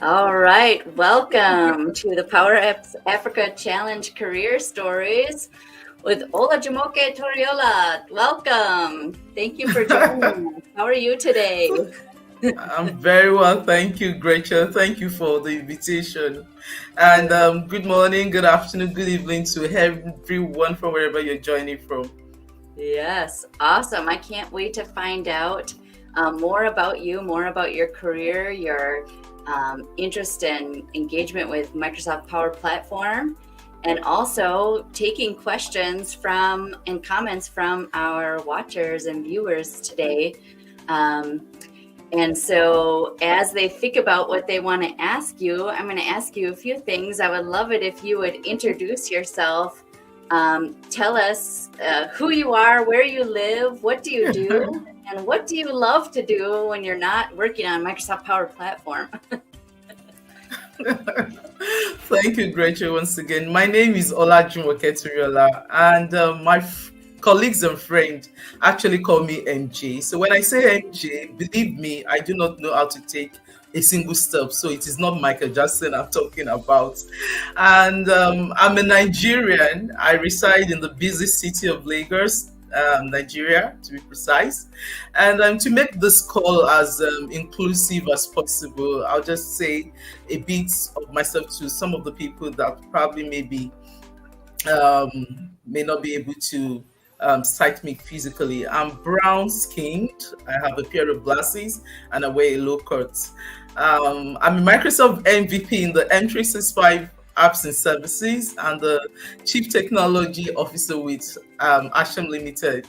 All right, welcome to the Power Apps Africa Challenge Career Stories with Olajumoke Toriola. Welcome. Thank you for joining us. How are you today? I'm very well, thank you, Gretchen. Thank you for the invitation. And good morning, good afternoon, good evening to everyone from wherever you're joining from. Yes, awesome. I can't wait to find out more about you, more about your career, your interest and engagement with Microsoft Power Platform, and also taking questions from and comments from our watchers and viewers today. And so as they think about what they want to ask you, I'm going to ask you a few things. I would love it if you would introduce yourself. Tell us who you are, where you live, what do you do, and what do you love to do when you're not working on Microsoft Power Platform? Thank you, Gretchen, once again. My name is Olajumoke Toriola, and colleagues and friends actually call me MJ. So when I say MJ, believe me, I do not know how to take a single step. So it is not Michael Jackson I'm talking about. And I'm a Nigerian. I reside in the busy city of Lagos, Nigeria, to be precise. And to make this call as inclusive as possible, I'll just say a bit of myself to some of the people that probably may not be able to sight me physically. I'm brown skinned. I have a pair of glasses and I wear a low cut. I'm a Microsoft MVP in the M365 apps and services and the chief technology officer with Ha-Shem Limited.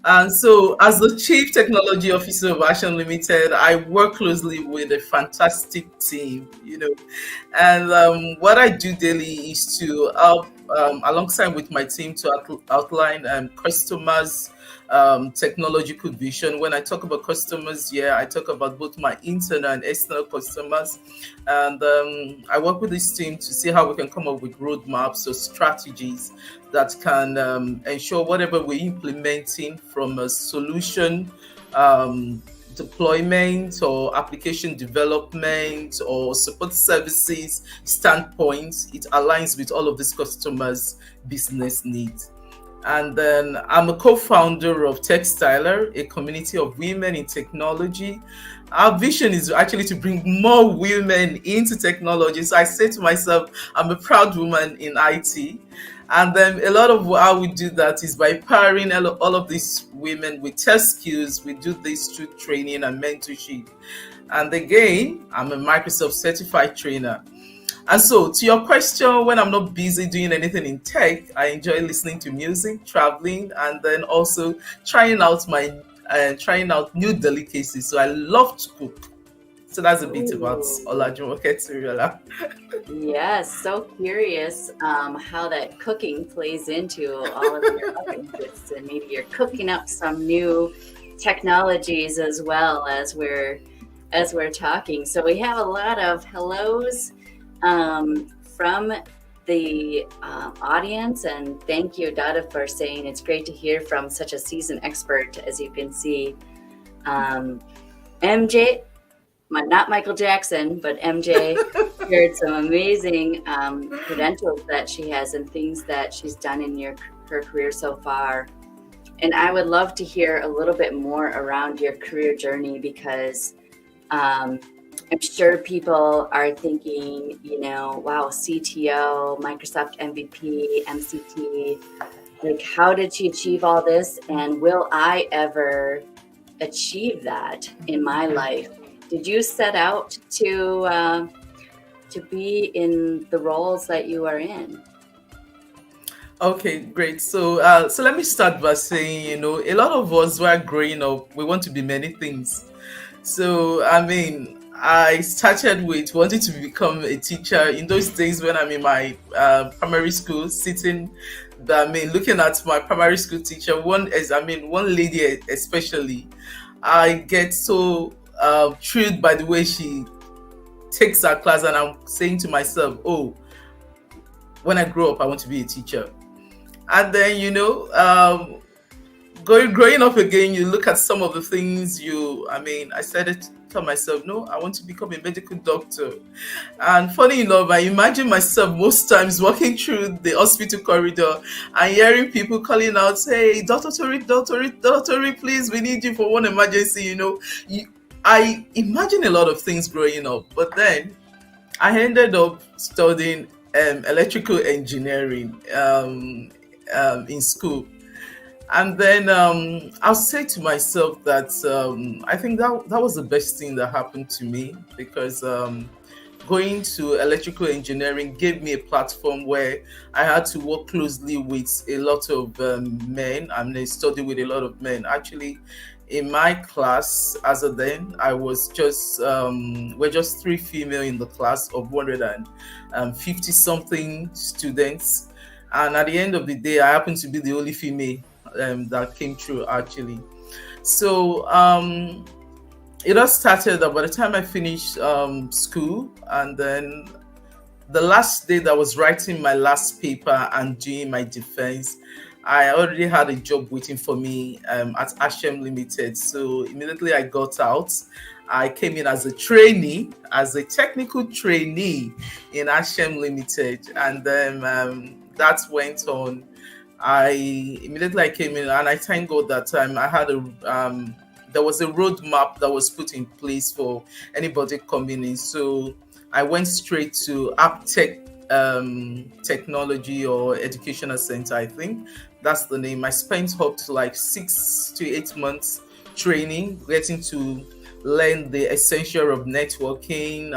And so, as the Chief Technology Officer of Ha-Shem Limited, I work closely with a fantastic team. And what I do daily is to help, alongside with my team, to outline customers' technological vision. When I talk about customers, yeah, I talk about both my internal and external customers. And I work with this team to see how we can come up with roadmaps or strategies that can ensure whatever we're implementing from a solution deployment or application development or support services standpoint, it aligns with all of these customers' business needs. And then I'm a co-founder of TechSyler, a community of women in technology. Our vision is actually to bring more women into technology. So I say to myself, I'm a proud woman in IT. And then a lot of how we do that is by powering all of these women with tech skills. We do this through training and mentorship. And again, I'm a Microsoft certified trainer. And so, to your question, when I'm not busy doing anything in tech, I enjoy listening to music, traveling, and then also trying out new delicacies. So I love to cook. So that's a bit about Ooh. Olajumoke Toriola. Yes, so curious how that cooking plays into all of your other interests, and maybe you're cooking up some new technologies as well as we're talking. So we have a lot of hellos from the audience, and thank you, Dada, for saying it's great to hear from such a seasoned expert. As you can see, MJ, not Michael Jackson, but MJ shared some amazing credentials that she has and things that she's done in her career so far. And I would love to hear a little bit more around your career journey, because I'm sure people are thinking, wow, CTO, Microsoft MVP, MCT, like, how did she achieve all this? And will I ever achieve that in my life? Did you set out to be in the roles that you are in? Okay, great. So let me start by saying, a lot of us who are growing up, we want to be many things. So, I mean, I started with wanting to become a teacher in those days when I'm in my primary school, looking at my primary school teacher. One lady especially, I get so thrilled by the way she takes her class, and I'm saying to myself, oh, when I grow up, I want to be a teacher. And then, growing up again, you look at some of the things I started to tell myself, no, I want to become a medical doctor. And funny enough, I imagine myself most times walking through the hospital corridor and hearing people calling out, hey, Dr. Tori, Dr. Tori, please, we need you for one emergency, I imagine a lot of things growing up, but then I ended up studying electrical engineering in school. And then I'll say to myself that I think that was the best thing that happened to me, because going to electrical engineering gave me a platform where I had to work closely with a lot of men, and I studied with a lot of men. Actually, in my class, as of then, I was just we're just three female in the class of 150 something students, and at the end of the day, I happened to be the only female that came through actually. So it all started by the time I finished school, and then the last day that I was writing my last paper and doing my defense, I already had a job waiting for me at Ha-Shem Limited. So immediately I got out. I came in as a trainee, as a technical trainee in Ha-Shem Limited, and then that went on. I came in, and I thank God that time I had there was a roadmap that was put in place for anybody coming in. So I went straight to AppTech Technology or Educational Center, I think that's the name. I spent up to like 6 to 8 months training, getting to learn the essential of networking,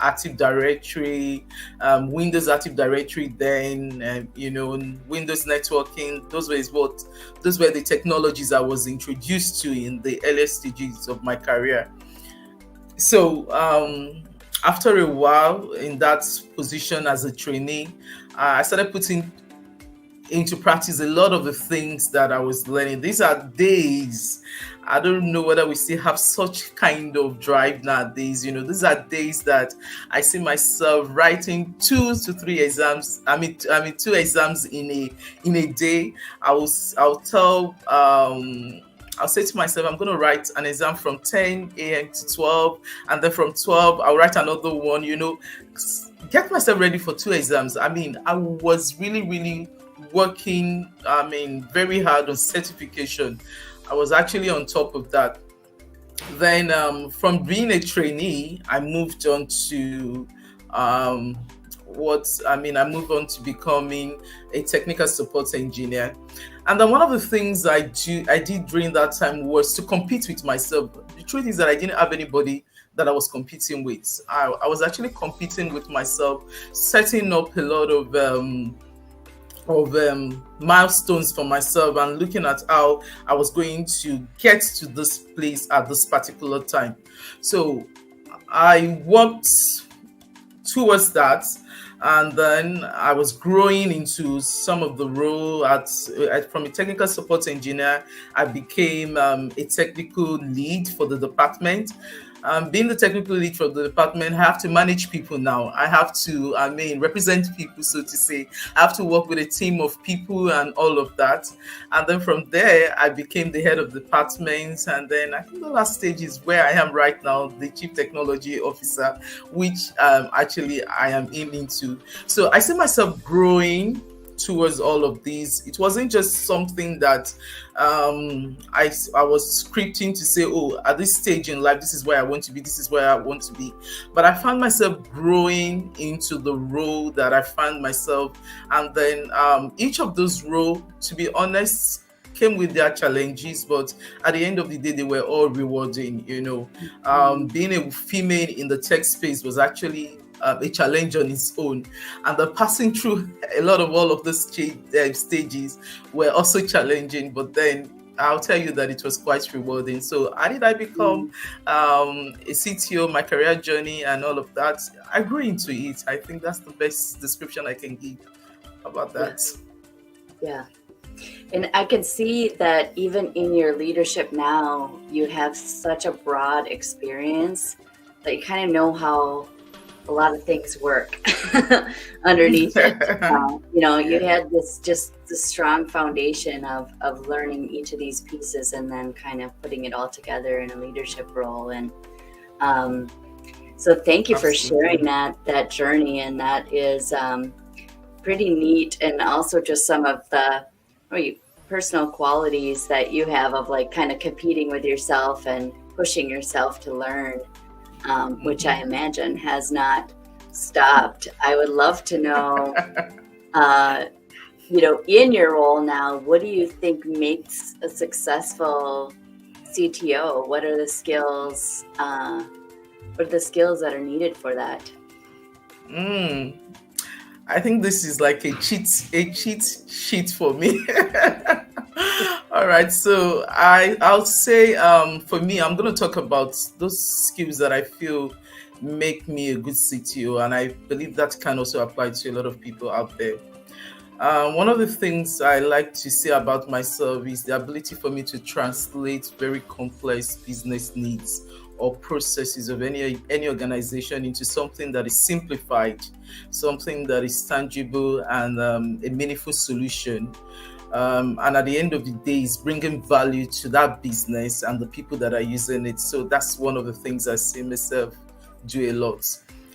Active Directory, Windows Active Directory, then Windows networking. Those were the technologies I was introduced to in the earliest stages of my career. So after a while in that position as a trainee, I started putting into practice a lot of the things that I was learning. These are days. I don't know whether we still have such kind of drive nowadays. These are days that I see myself writing 2 to 3 exams. I mean 2 exams in a day. I'll say to myself, I'm going to write an exam from 10 a.m. to 12, and then from 12, I'll write another one, get myself ready for 2 exams. I mean, I was really, really working, very hard on certification. I was actually on top of that. Then from being a trainee, I moved on to I moved on to becoming a technical support engineer. And then one of the things I did during that time was to compete with myself. The truth is that I didn't have anybody that I was competing with. I was actually competing with myself, setting up a lot of milestones for myself and looking at how I was going to get to this place at this particular time. So I worked towards that, and then I was growing into some of the role from a technical support engineer. I became a technical lead for the department. Being the technical lead for the department, I have to manage people now. I have to, represent people, so to say. I have to work with a team of people and all of that. And then from there, I became the head of the department. And then I think the last stage is where I am right now, the chief technology officer, which actually I am aiming to. So I see myself growing towards all of these. It wasn't just something that I was scripting to say, oh, at this stage in life, this is where I want to be, this is where I want to be. But I found myself growing into the role that I found myself. And then each of those roles, to be honest, came with their challenges, but at the end of the day, they were all rewarding. Being a female in the tech space was actually a challenge on its own, and the passing through a lot of all of those stages were also challenging, but then I'll tell you that it was quite rewarding. So how did I become a CTO, my career journey and all of that? I grew into it. I think that's the best description I can give about that. Yeah. And I can see that even in your leadership now, you have such a broad experience that you kind of know how a lot of things work underneath it. You had this strong foundation of learning each of these pieces and then kind of putting it all together in a leadership role. And so thank you for sharing that journey. And that is pretty neat. And also just some of the personal qualities that you have of like kind of competing with yourself and pushing yourself to learn, which I imagine has not stopped. I would love to know, in your role now, what do you think makes a successful CTO? What are the skills? What are the skills that are needed for that? I think this is like a cheat sheet for me. All right, so I'll say for me, I'm going to talk about those skills that I feel make me a good CTO, and I believe that can also apply to a lot of people out there. One of the things I like to say about myself is the ability for me to translate very complex business needs or processes of any organization into something that is simplified, something that is tangible and a meaningful solution. And at the end of the day, is bringing value to that business and the people that are using it. So that's one of the things I see myself do a lot.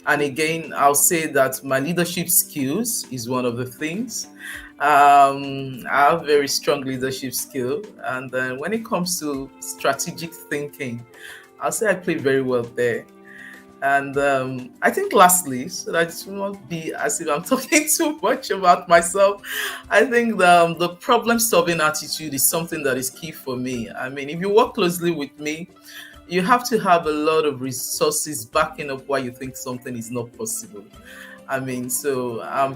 And again, I'll say that my leadership skills is one of the things. I have very strong leadership skill. And then when it comes to strategic thinking, I'll say I play very well there. And I think lastly, so that it will not be as if I'm talking too much about myself, I think the problem-solving attitude is something that is key for me. I mean, if you work closely with me, you have to have a lot of resources backing up why you think something is not possible. I mean, so I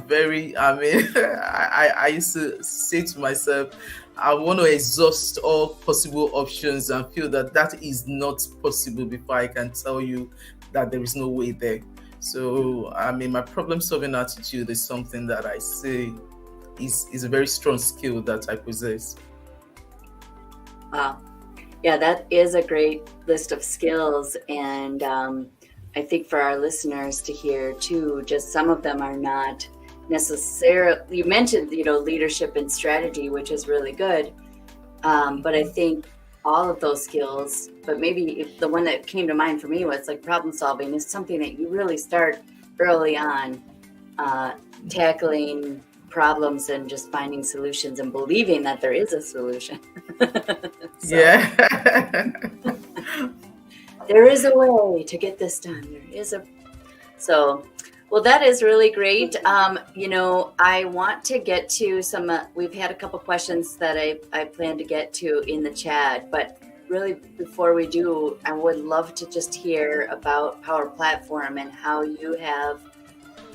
used to say to myself, I want to exhaust all possible options and feel that that is not possible before I can tell you that there is no way there. So, I mean, my problem-solving attitude is something that I say is a very strong skill that I possess. Wow. Yeah, that is a great list of skills. And I think for our listeners to hear too, just some of them are not necessarily, you mentioned, leadership and strategy, which is really good. But I think all of those skills, but maybe if the one that came to mind for me was like problem solving is something that you really start early on, tackling problems and just finding solutions and believing that there is a solution. Yeah. There is a way to get this done. Well, that is really great. I want to get to some, we've had a couple questions that I plan to get to in the chat, but really before we do, I would love to just hear about Power Platform and how you have,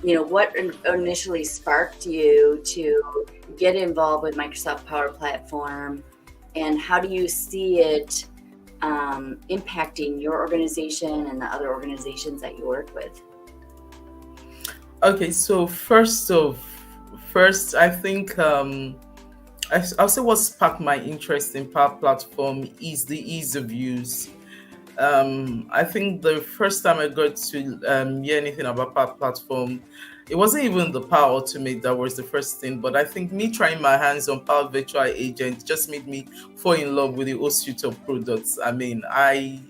what initially sparked you to get involved with Microsoft Power Platform, and how do you see it impacting your organization and the other organizations that you work with? Okay, so first, I think I'll say what sparked my interest in Power Platform is the ease of use. I think the first time I got to hear anything about Power Platform, it wasn't even the Power Automate that was the first thing, but I think me trying my hands on Power Virtual Agent just made me fall in love with the whole suite of products. I mean, I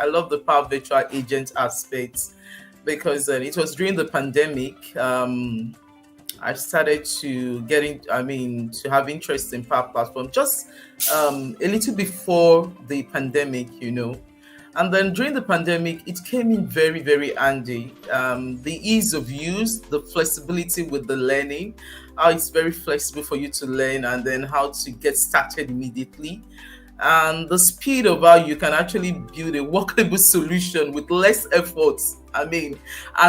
love the Power Virtual Agent aspect because it was during the pandemic. I started to to have interest in Power Platform just a little before the pandemic, And then during the pandemic, it came in very, very handy. The ease of use, the flexibility with the learning, how it's very flexible for you to learn, and then how to get started immediately. And the speed of how you can actually build a workable solution with less effort. And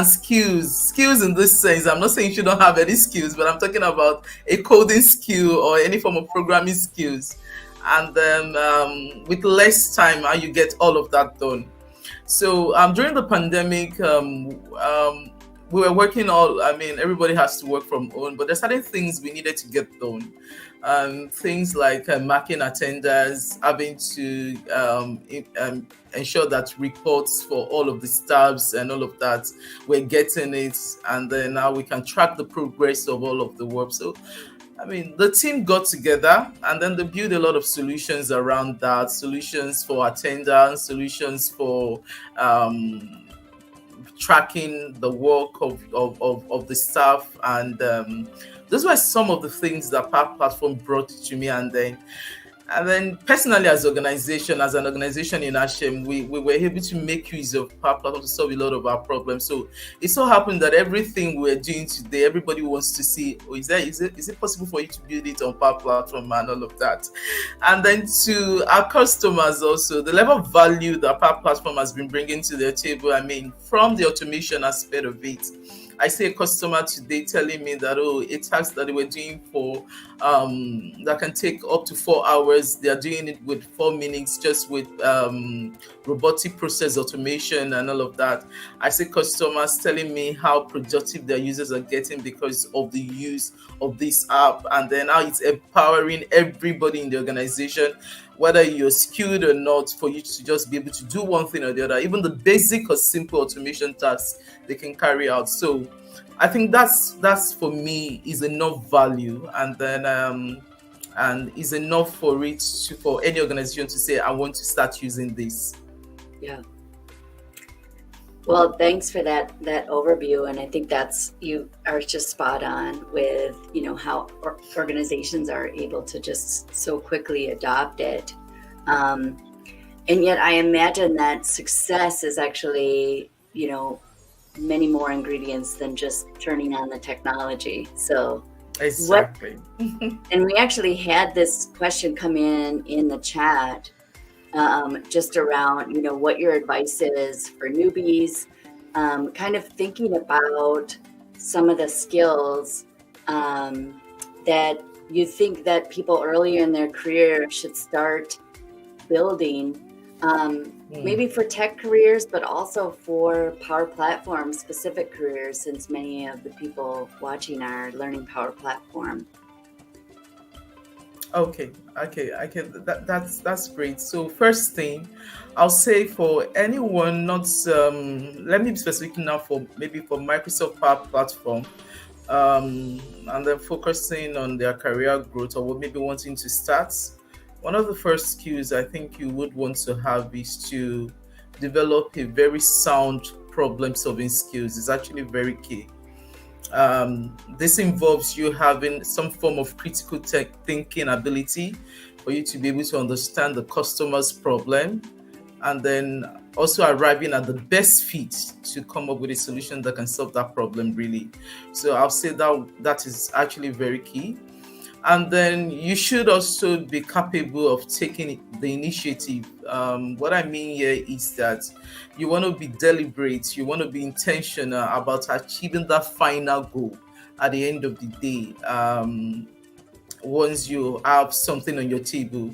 skills in this sense. I'm not saying you don't have any skills, but I'm talking about a coding skill or any form of programming skills. And then with less time, how you get all of that done. So during the pandemic, we were working everybody has to work from home, but there's certain things we needed to get done. Things like marking attendance, having to ensure that reports for all of the staffs and all of that, we're getting it, and then now we can track the progress of all of the work. So I mean, the team got together and then they built a lot of solutions around that, solutions for attendance, solutions for tracking the work of the staff. And those were some of the things that Power Platform brought to me. And then personally, as an organization in Ha-Shem, we were able to make use of Power Platform to solve a lot of our problems. So it so happened that everything we're doing today, everybody wants to see, oh, is it possible for you to build it on Power Platform and all of that? And then to our customers also, the level of value that Power Platform has been bringing to their table, I mean, from the automation aspect of it, I see a customer today telling me that, a task that they were doing for that can take up to 4 hours, they are doing it with 4 minutes, just with robotic process automation and all of that. I see customers telling me how productive their users are getting because of the use of this app, and then how it's empowering everybody in the organization, whether you're skilled or not, for you to just be able to do one thing or the other, even the basic or simple automation tasks they can carry out. So I think that's for me is enough value, and then and is enough for any organization to say, I want to start using this. Yeah. Well, thanks for that overview, and I think you are just spot on with how organizations are able to just so quickly adopt it, and yet I imagine that success is actually many more ingredients than just turning on the technology. So exactly. And we actually had this question come in the chat, just around what your advice is for newbies, kind of thinking about some of the skills that you think that people earlier in their career should start building, maybe for tech careers, but also for Power Platform specific careers, since many of the people watching are learning Power Platform. Okay. That's great. So first thing, I'll say for anyone not, let me be specific now for Microsoft Power Platform, and then focusing on their career growth or maybe wanting to start. One of the first skills I think you would want to have is to develop a very sound problem-solving skills. It's actually very key. This involves you having some form of critical thinking ability for you to be able to understand the customer's problem, and then also arriving at the best fit to come up with a solution that can solve that problem really. So I'll say that is actually very key. And then you should also be capable of taking the initiative. What I mean here is that you want to be deliberate, you want to be intentional about achieving that final goal at the end of the day, once you have something on your table.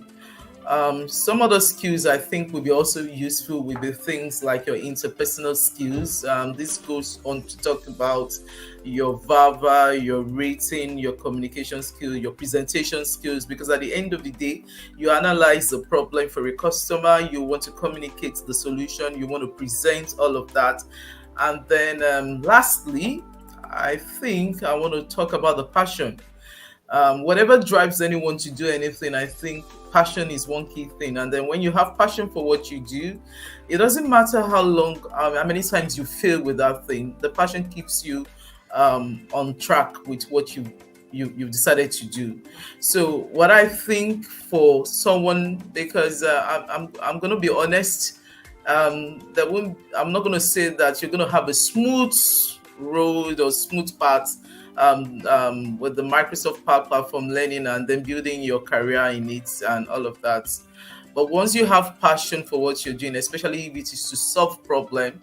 Some other skills I think will be also useful will be things like your interpersonal skills. This goes on to talk about your verbal, your rating, your communication skill, your presentation skills, because at the end of the day, you analyze the problem for a customer, you want to communicate the solution, you want to present all of that. And then lastly, I think I want to talk about the passion. Whatever drives anyone to do anything, I think passion is one key thing. And then when you have passion for what you do, it doesn't matter how many times you fail with that thing. The passion keeps you on track with what you've decided to do. So what I think for someone, because I'm going to be honest, I'm not going to say that you're going to have a smooth road or smooth path with the Microsoft Power Platform, learning and then building your career in it and all of that. But once you have passion for what you're doing, especially if it is to solve problem,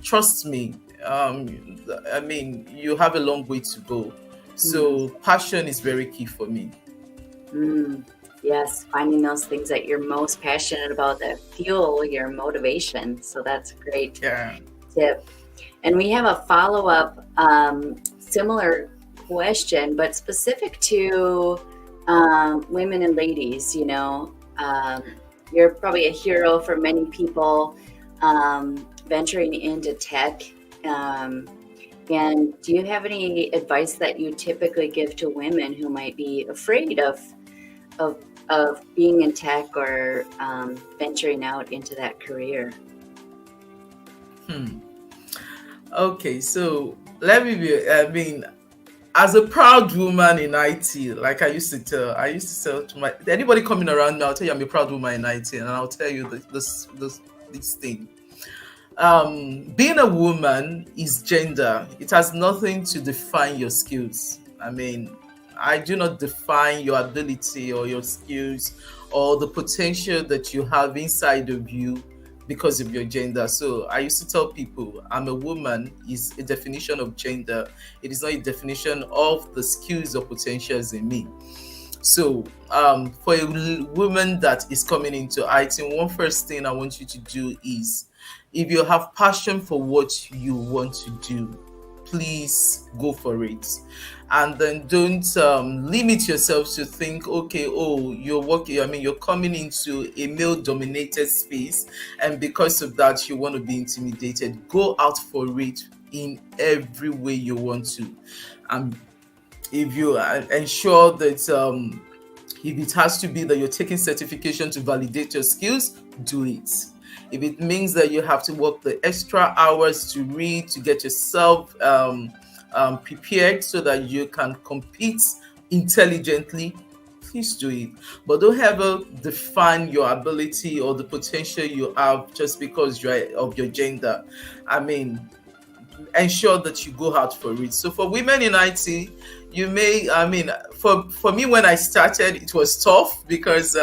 trust me, I mean, you have a long way to go. So passion is very key for me. Yes, finding those things that you're most passionate about that fuel your motivation. So that's a great tip. And we have a follow-up similar question, but specific to women and ladies. you're probably a hero for many people venturing into tech. And do you have any advice that you typically give to women who might be afraid of being in tech or venturing out into that career? Okay, so let me be. I mean, as a proud woman in IT, like I used to tell to my anybody coming around me, I'll tell you I'm a proud woman in IT, and I'll tell you this thing. Being a woman is gender. It has nothing to define your skills. I mean, I do not define your ability or your skills or the potential that you have inside of you because of your gender. So I used to tell people I'm a woman is a definition of gender. It is not a definition of the skills or potentials in me. So, for a woman that is coming into IT, one first thing I want you to do is, if you have passion for what you want to do, please go for it. And then don't limit yourself to think, okay, oh, you're working, I mean, you're coming into a male dominated space, and because of that, you want to be intimidated. Go out for it in every way you want to. If you ensure that if it has to be that you're taking certification to validate your skills, do it. If it means that you have to work the extra hours to read, to get yourself prepared so that you can compete intelligently, please do it. But don't ever define your ability or the potential you have just because you're of your gender. I mean, ensure that you go out for it. So for women in IT, you may, I mean, for me, when I started, it was tough because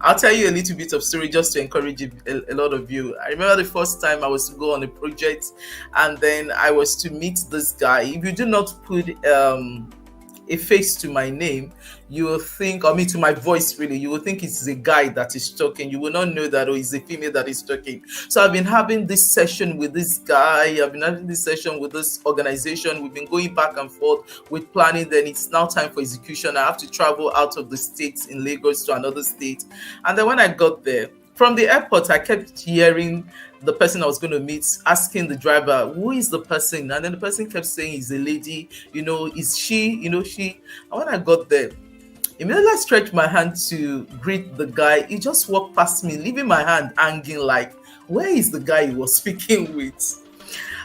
I'll tell you a little bit of story just to encourage a lot of you. I remember the first time I was to go on a project, and then I was to meet this guy. If you do not put a face to my name, you will think, I mean, to my voice, really, you will think it's a guy that is talking. You will not know that, oh, it's a female that is talking. So I've been having this session with this guy. I've been having this session with this organization. We've been going back and forth with planning. Then it's now time for execution. I have to travel out of the state in Lagos to another state. And then when I got there, from the airport, I kept hearing the person I was going to meet asking the driver, who is the person? And then the person kept saying, is a lady, is she, she. And when I got there, immediately I stretched my hand to greet the guy. He just walked past me, leaving my hand hanging like, where is the guy he was speaking with?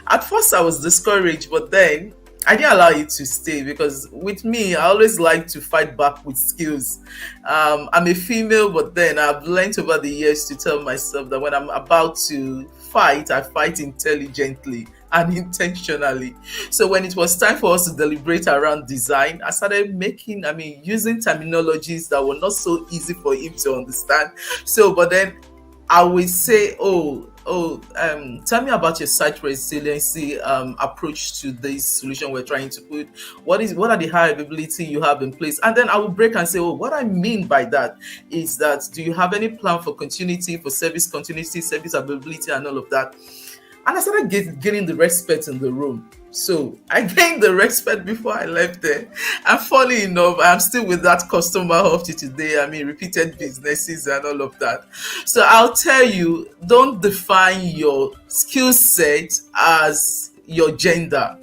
At first I was discouraged, but then I didn't allow it to stay because with me, I always like to fight back with skills. I'm a female, but then I've learned over the years to tell myself that when I'm about to fight, I fight intelligently and intentionally. So when it was time for us to deliberate around design, I started using terminologies that were not so easy for him to understand. So, but then I will say, tell me about your site resiliency approach to this solution we're trying to put. What are the high availability you have in place? And then I will break and say, what I mean by that is that, do you have any plan for continuity, for service continuity, service availability, and all of that? And I started getting the respect in the room. So I gained the respect before I left there. And funny enough, I'm still with that customer up to today. I mean, repeated businesses and all of that. So I'll tell you, don't define your skill set as your gender.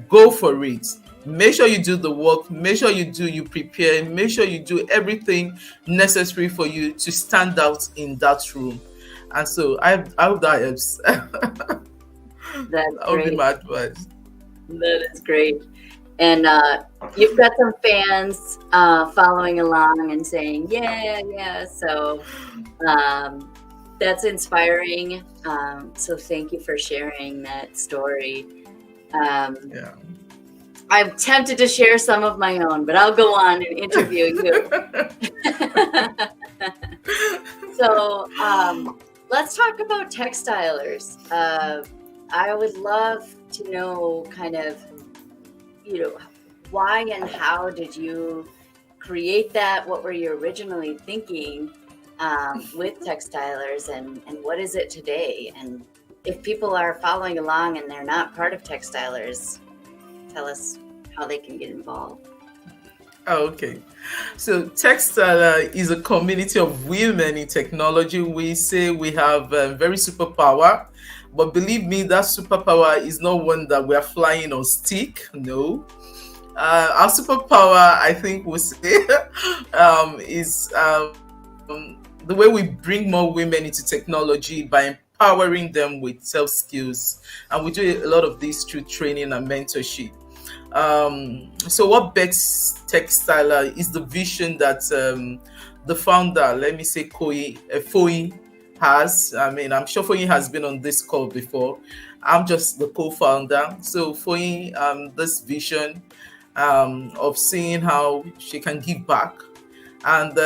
Go for it. Make sure you do the work. Make sure you prepare. Make sure you do everything necessary for you to stand out in that room. And so I hope that helps. That's That would be my advice. That is great. And you've got some fans following along and saying, yeah. So that's inspiring. So thank you for sharing that story. Yeah. I'm tempted to share some of my own, but I'll go on and interview you. So let's talk about TechSylers. I would love to know kind of, why and how did you create that? What were you originally thinking with TechSylers, and what is it today? And if people are following along and they're not part of TechSylers, tell us how they can get involved. Oh, okay. So, TechStyler is a community of women in technology. We say we have very superpower, but believe me, that superpower is not one that we are flying on stick. No, our superpower, I think, we say, is the way we bring more women into technology by empowering them with self skills, and we do a lot of this through training and mentorship. So what Bex Textiler is the vision that the founder, let me say Foyi has. I mean, I'm sure Foyi has been on this call before. I'm just the co-founder. So Foyi, this vision of seeing how she can give back, and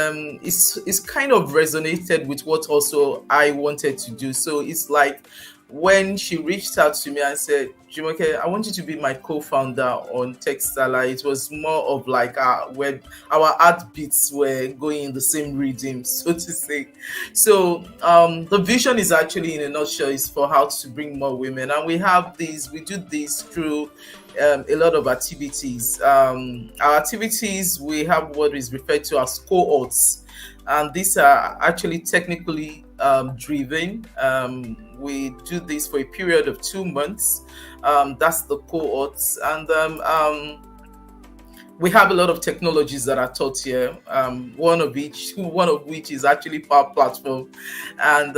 it's kind of resonated with what also I wanted to do. So it's like when she reached out to me and said, Jumoke, I want you to be my co-founder on Textala. It was more of like when our heartbeats were going in the same rhythm, so to say. So the vision is actually, in a nutshell, is for how to bring more women, and we do this through a lot of activities. Our activities, we have what is referred to as cohorts, and these are actually technically driven. We do this for a period of 2 months. That's the cohorts, and we have a lot of technologies that are taught here. One of which is actually Power Platform, and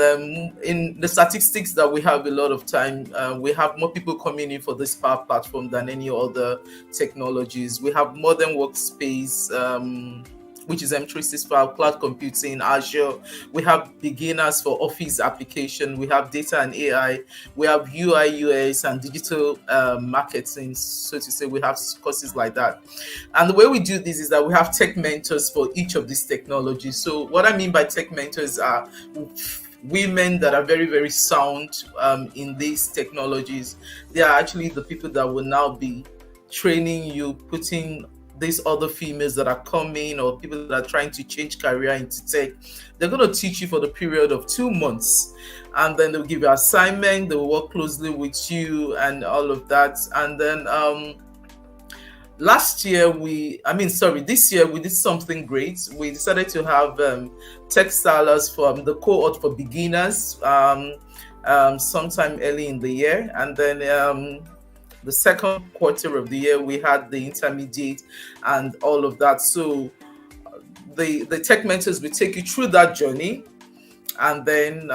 in the statistics that we have, a lot of time we have more people coming in for this Power Platform than any other technologies. We have modern workspace. Which is M365, cloud computing, Azure. We have beginners for office application. We have data and AI. We have UI, UX, and digital marketing. So to say, we have courses like that. And the way we do this is that we have tech mentors for each of these technologies. So what I mean by tech mentors are women that are very, very sound in these technologies. They are actually the people that will now be training you, putting these other females that are coming, or people that are trying to change career into tech. They're going to teach you for the period of 2 months, and then they'll give you assignment. They'll work closely with you and all of that. And then this year we did something great. We decided to have TechSylers from the cohort for beginners sometime early in the year, and then the second quarter of the year we had the intermediate and all of that. So the tech mentors will take you through that journey, and then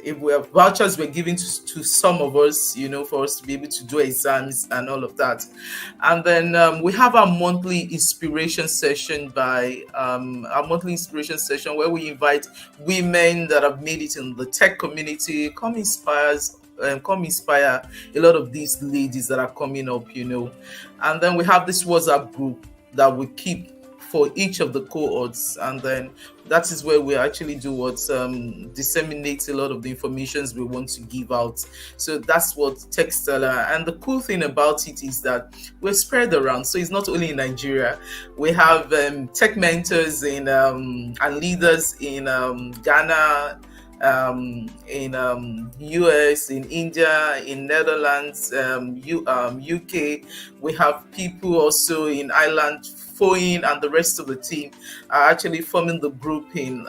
if we have vouchers we're giving to some of us, for us to be able to do exams and all of that. And then we have our monthly inspiration session where we invite women that have made it in the tech community, come inspire a lot of these ladies that are coming up. And then we have this WhatsApp group that we keep for each of the cohorts, and then that is where we actually do what disseminates a lot of the informations we want to give out. So that's what TechStyler. And the cool thing about it is that we're spread around, so it's not only in Nigeria. We have tech mentors and leaders in Ghana, in US, in India, in Netherlands, UK. We have people also in Ireland. Foyin and the rest of the team are actually forming the group in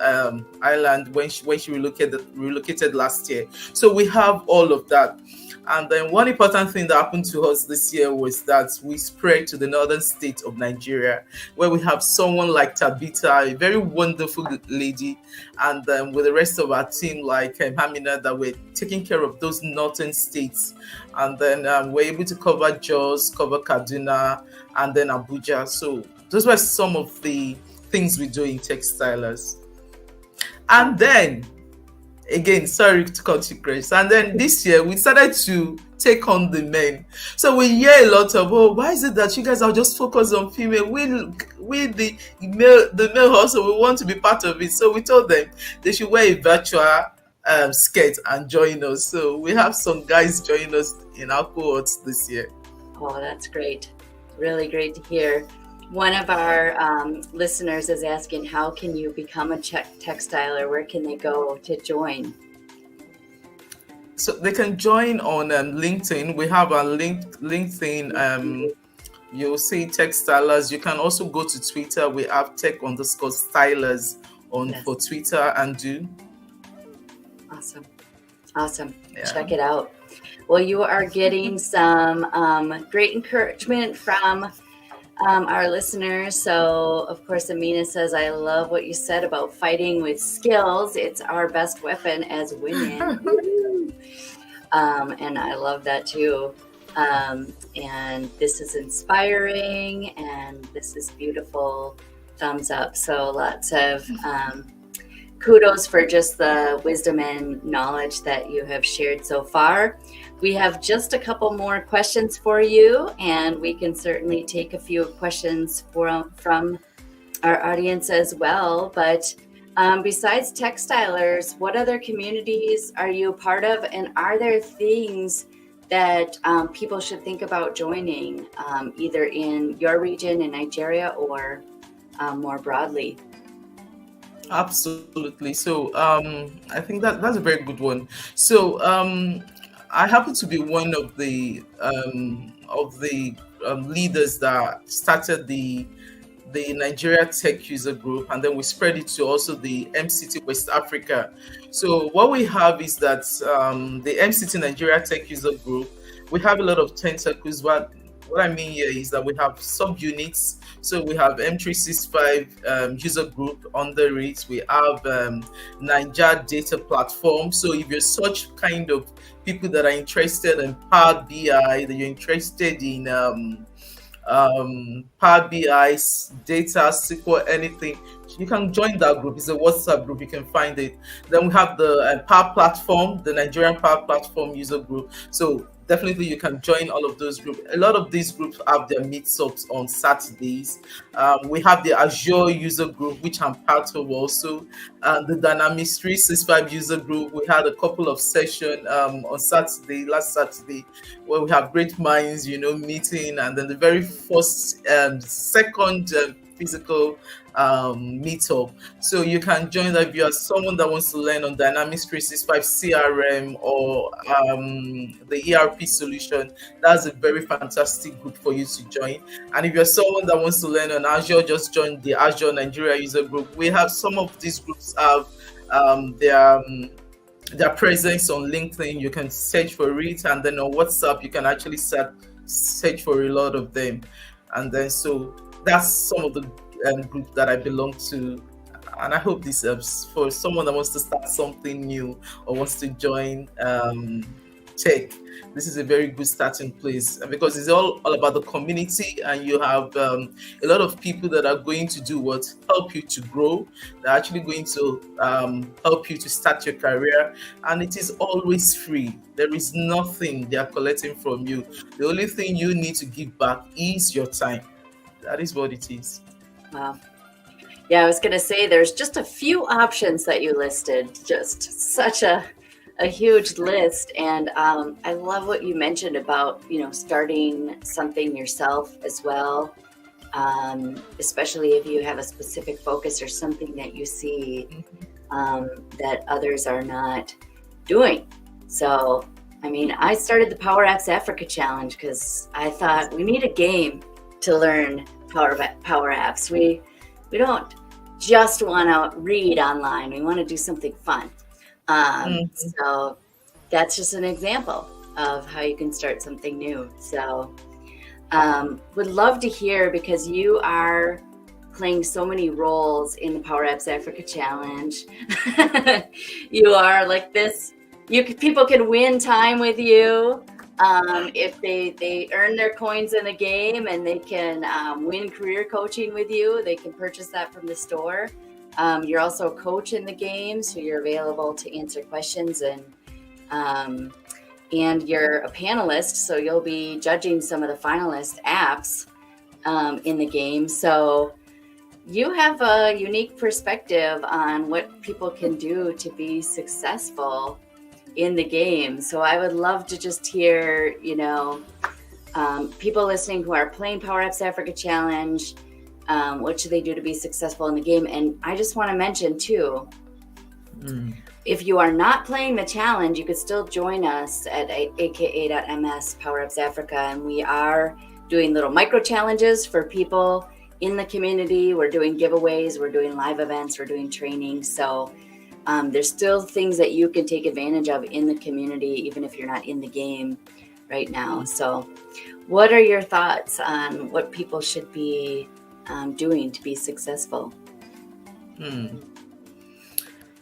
Ireland when she relocated last year. So we have all of that. And then one important thing that happened to us this year was that we spread to the northern state of Nigeria, where we have someone like Tabitha, a very wonderful lady, and with the rest of our team like Hamina, that we're taking care of those northern states. And then we're able to cover Jos, cover Kaduna, and then Abuja. So those were some of the things we do in TechSylers. And then again, sorry to cut you, Grace. And then this year we decided to take on the men. So we hear a lot of, why is it that you guys are just focused on female? We the male also, we want to be part of it. So we told them they should wear a virtual skirt and join us. So we have some guys join us in our cohorts this year. Oh, that's great. Really great to hear. One of our listeners is asking, how can you become a TechSyler? Where can they go to join? So they can join on LinkedIn. We have our LinkedIn you'll see TechSylers. You can also go to Twitter. We have tech_stylers on Yes. for Twitter and do. Awesome. Yeah. Check it out. Well, you are getting some great encouragement from our listeners. So, of course, Amina says, I love what you said about fighting with skills. It's our best weapon as women. And I love that too. And this is inspiring and this is beautiful. Thumbs up. So lots of kudos for just the wisdom and knowledge that you have shared so far. We have just a couple more questions for you, and we can certainly take a few questions from our audience as well. But besides TechSylers, what other communities are you a part of? And are there things that people should think about joining, either in your region in Nigeria or more broadly? Absolutely. So I think that's a very good one. So I happen to be one of the leaders that started the Nigeria Tech User Group, and then we spread it to also the MCT West Africa. So what we have is that the MCT Nigeria Tech User Group, we have a lot of tentacles. What I mean here is that we have subunits. So we have M365 user group under it. We have Niger Data Platform. So if you're such kind of people that are interested in Power BI, that you're interested in Power BI, data, SQL, anything, you can join that group. It's a WhatsApp group. You can find it. Then we have the Power Platform, the Nigerian Power Platform user group. So definitely you can join all of those groups. A lot of these groups have their meetups on Saturdays. We have the Azure user group, which I'm part of also. The Dynamics 365 user group. We had a couple of sessions on Saturday, last Saturday, where we have great minds, meeting, and then the very first and second physical meetup. So you can join that if you are someone that wants to learn on Dynamics 365 CRM or the ERP solution. That's a very fantastic group for you to join. And if you're someone that wants to learn on Azure, just join the Azure Nigeria user group. We have some of these groups have their presence on LinkedIn. You can search for it, and then on WhatsApp you can actually search for a lot of them. And then so that's some of the group that I belong to, and I hope this helps for someone that wants to start something new or wants to join tech. This is a very good starting place, and because it's all about the community, and you have a lot of people that are going to do what help you to grow. They're actually going to help you to start your career, and it is always free. There is nothing they are collecting from you. The only thing you need to give back is your time. That is what it is. Wow. Yeah, I was going to say there's just a few options that you listed, just such a huge list. And I love what you mentioned about, starting something yourself as well, especially if you have a specific focus or something that you see that others are not doing. So, I started the Power Apps Africa Challenge because I thought we need a game to learn Power Apps. We don't just want to read online. We want to do something fun. So that's just an example of how you can start something new. So would love to hear, because you are playing so many roles in the Power Apps Africa Challenge. You are like this. People can win time with you. If they earn their coins in the game, and they can win career coaching with you. They can purchase that from the store. You're also a coach in the game, so you're available to answer questions, and you're a panelist, so you'll be judging some of the finalist apps in the game. So you have a unique perspective on what people can do to be successful in the game. So I would love to just hear, people listening who are playing Power Apps Africa Challenge, what should they do to be successful in the game? And I just want to mention too, if you are not playing the challenge, you could still join us at aka.ms Power Apps Africa, and we are doing little micro challenges for people in the community. We're doing giveaways, we're doing live events, we're doing training. So there's still things that you can take advantage of in the community, even if you're not in the game right now. So what are your thoughts on what people should be doing to be successful?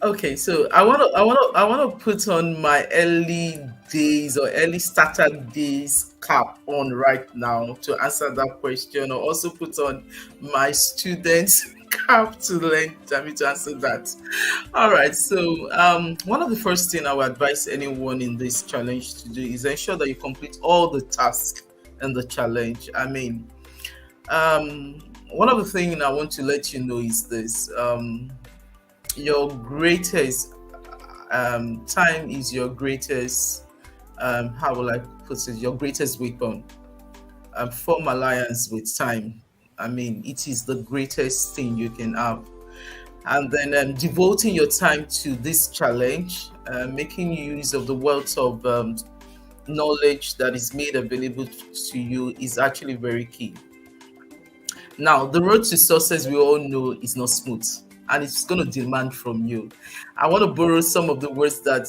Okay, so I want to put on my early days or early starter days cap on right now to answer that question, or also put on my students cap to learn to answer that. All right, so one of the first thing I would advise anyone in this challenge to do is ensure that you complete all the tasks in the challenge. I mean, one of the things I want to let you know is this. Your greatest time is your greatest how will I put it, your greatest weapon. Form alliance with time. I mean, it is the greatest thing you can have. And then devoting your time to this challenge, making use of the wealth of knowledge that is made available to you is actually very key. Now, the road to success, we all know, is not smooth, and it's going to demand from you. I want to borrow some of the words that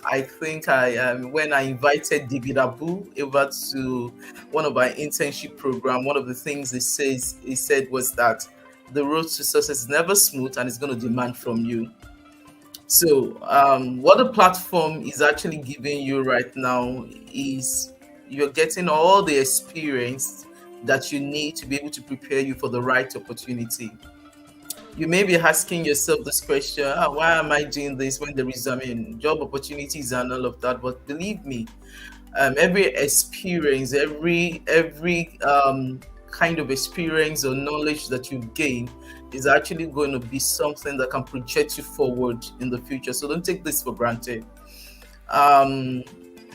I think when I invited David Abu over to one of our internship program. One of the things he said was that the road to success is never smooth, and it's going to demand from you. So, what the platform is actually giving you right now is you're getting all the experience that you need to be able to prepare you for the right opportunity. You may be asking yourself this question: why am I doing this when there is, job opportunities and all of that? But believe me, every experience, every kind of experience or knowledge that you gain is actually going to be something that can project you forward in the future. So don't take this for granted. Um,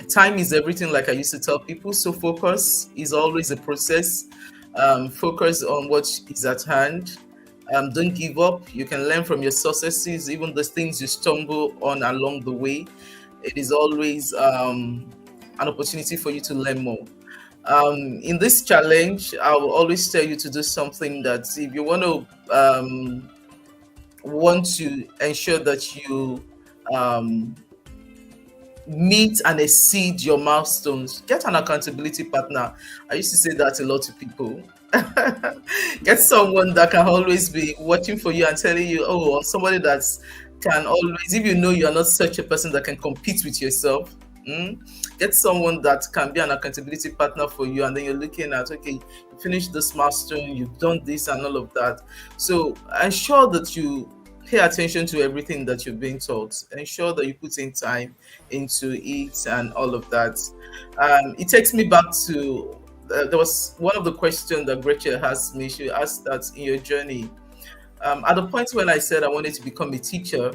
Time is everything, like I used to tell people. So focus is always a process. Focus on what is at hand. Don't give up. You can learn from your successes, even the things you stumble on along the way. It is always an opportunity for you to learn more. In this challenge, I will always tell you to do something that, if you want to ensure that you um, meet and exceed your milestones, get an accountability partner. I used to say that a lot to people. Get someone that can always be watching for you and telling you, oh, or somebody that can always, if you know you are not such a person that can compete with yourself, get someone that can be an accountability partner for you. And then you're looking at, okay, you finished this milestone, you've done this and all of that. So ensure that you pay attention to everything that you're being taught. Ensure that you put in time into it and all of that. It takes me back to there was one of the questions that Gretchen asked me. She asked that in your journey, at the point when I said I wanted to become a teacher,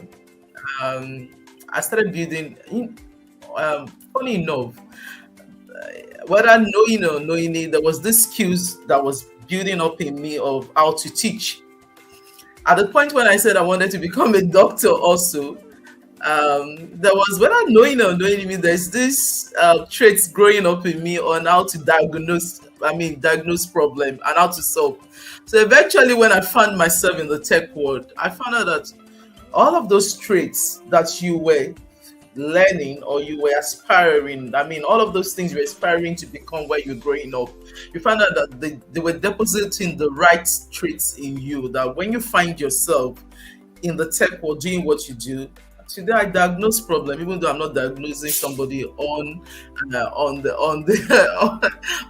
um, I started building. Funny enough, whether knowing or knowing it, there was this skills that was building up in me of how to teach. At the point when I said I wanted to become a doctor, also, there was, whether knowing or knowing me, there's this traits growing up in me on how to diagnose problem and how to solve. So eventually, when I found myself in the tech world, I found out that all of those traits that you were learning or you were aspiring, all of those things you were aspiring to become while you're growing up, you found out that they were depositing the right traits in you, that when you find yourself in the tech world doing what you do today, I diagnose problem, even though I'm not diagnosing somebody on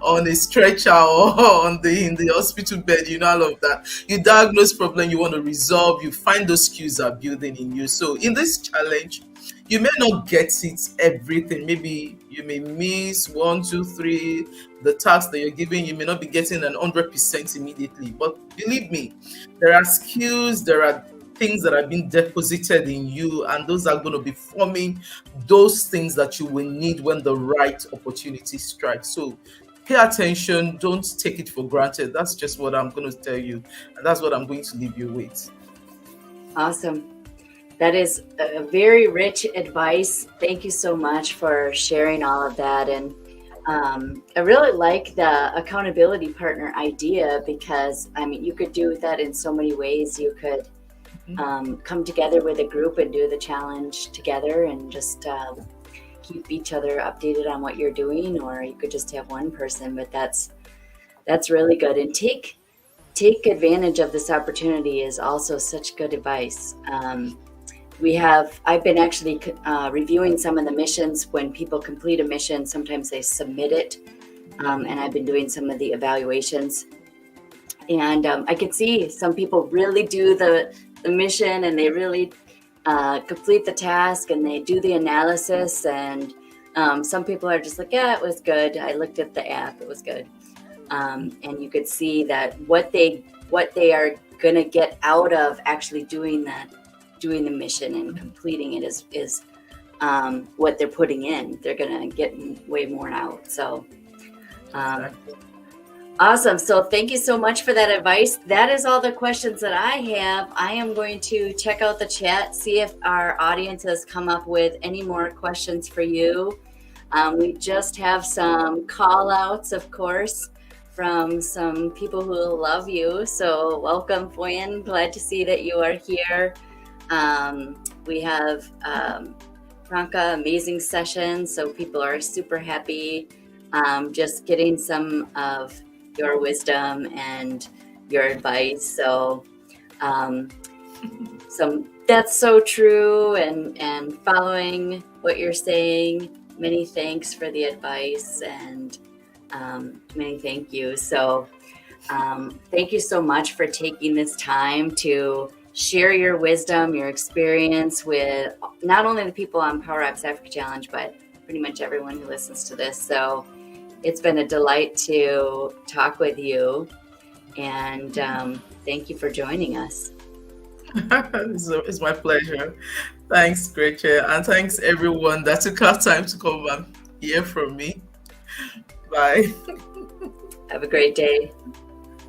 on a stretcher or in the hospital bed, all of that. You diagnose problem you want to resolve. You find those skills are building in you. So in this challenge, you may not get it everything. Maybe you may miss one, two, three. The task that you're giving, you may not be getting 100% immediately. But believe me, there are skills, there are things that have been deposited in you, and those are going to be forming those things that you will need when the right opportunity strikes. So pay attention, don't take it for granted. That's just what I'm going to tell you, and that's what I'm going to leave you with. Awesome. That is a very rich advice. Thank you so much for sharing all of that. And I really like the accountability partner idea because, I mean, you could do that in so many ways. You could come together with a group and do the challenge together and just keep each other updated on what you're doing, or you could just have one person, but that's really good. And take advantage of this opportunity is also such good advice. I've been actually reviewing some of the missions. When people complete a mission, sometimes they submit it, and I've been doing some of the evaluations. And I could see some people really do the mission, and they really complete the task, and they do the analysis. And some people are just like, yeah, it was good. I looked at the app, it was good. And you could see that what they are gonna get out of actually doing the mission and completing it is what they're putting in. They're gonna get way more out. So awesome. So thank you so much for that advice. That is all the questions that I have. I am going to check out the chat, see if our audience has come up with any more questions for you. We just have some call outs, of course, from some people who love you. So welcome, Fuen. Glad to see that you are here. We have Franca, amazing session. So people are super happy just getting some of your wisdom and your advice. So that's so true, and following what you're saying. Many thanks for the advice, and many thank you. So thank you so much for taking this time to share your wisdom, your experience with not only the people on Power Apps Africa Challenge, but pretty much everyone who listens to this. So it's been a delight to talk with you, and thank you for joining us. It's my pleasure. Thanks, Gretchen, and thanks everyone that took our time to come and hear from me. Bye. Have a great day.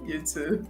You too.